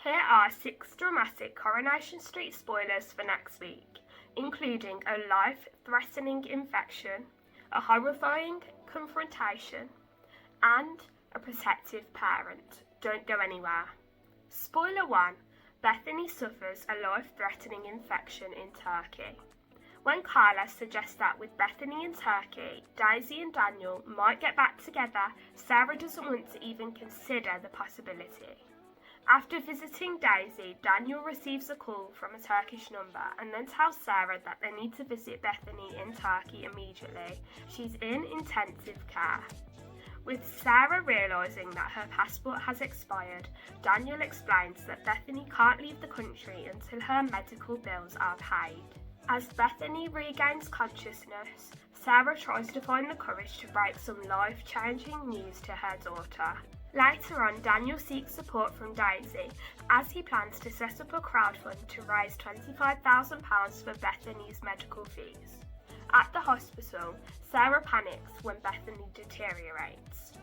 Here are 6 dramatic Coronation Street spoilers for next week, including a life-threatening infection, a horrifying confrontation, and a protective parent. Don't go anywhere. Spoiler 1. Bethanys suffers a life-threatening infection in Turkey. When Carla suggests that with Bethanys in Turkey, Daisy and Daniel might get back together, Sarah doesn't want to even consider the possibility. After visiting Daisy, Daniel receives a call from a Turkish number and then tells Sarah that they need to visit Bethanys in Turkey immediately. She's in intensive care. With Sarah realising that her passport has expired, Daniel explains that Bethanys can't leave the country until her medical bills are paid. As Bethanys regains consciousness, Sarah tries to find the courage to break some life-changing news to her daughter. Later on, Daniel seeks support from Daisy as he plans to set up a crowdfund to raise £25,000 for Bethanys' medical fees. At the hospital, Sarah panics when Bethanys deteriorates.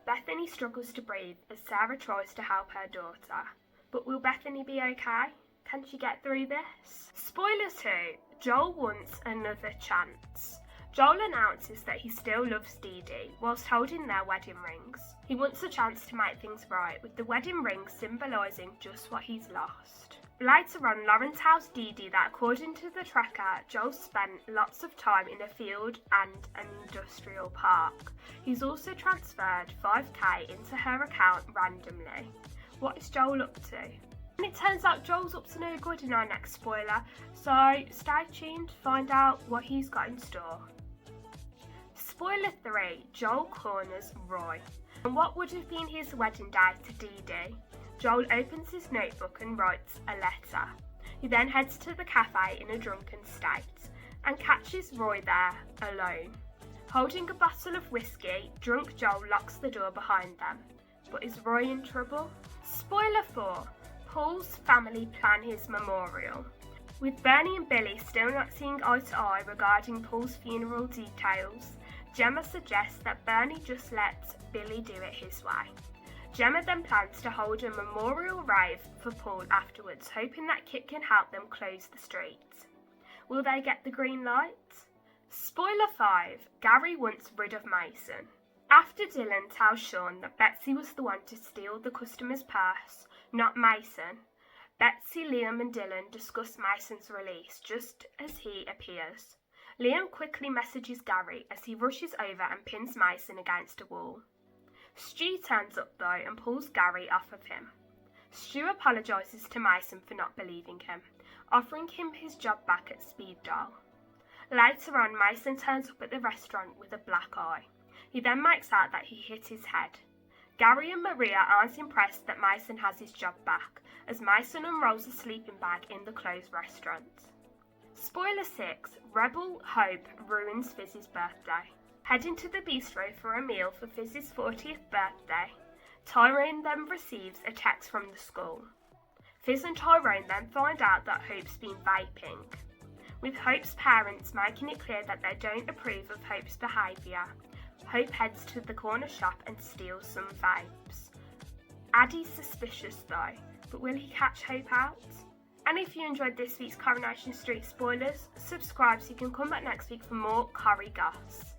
Bethanys struggles to breathe as Sarah tries to help her daughter. But will Bethanys be okay? Can she get through this? Spoiler 2. Joel wants another chance. Joel announces that he still loves Dee Dee whilst holding their wedding rings. He wants a chance to make things right, with the wedding rings symbolising just what he's lost. Later on, Lauren tells Dee Dee that according to the tracker, Joel spent lots of time in a field and an industrial park. He's also transferred $5,000 into her account randomly. What is Joel up to? And it turns out Joel's up to no good in our next spoiler, so stay tuned to find out what he's got in store. Spoiler 3. Joel corners Roy. On what would have been his wedding day to Dee Dee, Joel opens his notebook and writes a letter. He then heads to the cafe in a drunken state and catches Roy there, alone. Holding a bottle of whiskey, drunk Joel locks the door behind them. But is Roy in trouble? Spoiler 4. Paul's family plan his memorial. With Bernie and Billy still not seeing eye to eye regarding Paul's funeral details, Gemma suggests that Bernie just let Billy do it his way. Gemma then plans to hold a memorial rave for Paul afterwards, hoping that Kit can help them close the streets. Will they get the green light? Spoiler 5. Gary wants rid of Mason. After Dylan tells Sean that Betsy was the one to steal the customer's purse, not Mason, Betsy, Liam and Dylan discuss Mason's release just as he appears. Liam quickly messages Gary as he rushes over and pins Mason against a wall. Stu turns up though and pulls Gary off of him. Stu apologises to Mason for not believing him, offering him his job back at Speed Dial. Later on, Mason turns up at the restaurant with a black eye. He then makes out that he hit his head. Gary and Maria aren't impressed that Mason has his job back, as Mason unrolls a sleeping bag in the closed restaurant. Spoiler 6. Rebel Hope ruins Fizz's birthday. Heading to the bistro for a meal for Fizz's 40th birthday, Tyrone then receives a text from the school. Fizz and Tyrone then find out that Hope's been vaping, with Hope's parents making it clear that they don't approve of Hope's behaviour. Hope heads to the corner shop and steals some vapes. Addie's suspicious though, but will he catch Hope out? And if you enjoyed this week's Coronation Street spoilers, subscribe so you can come back next week for more Corrie goss.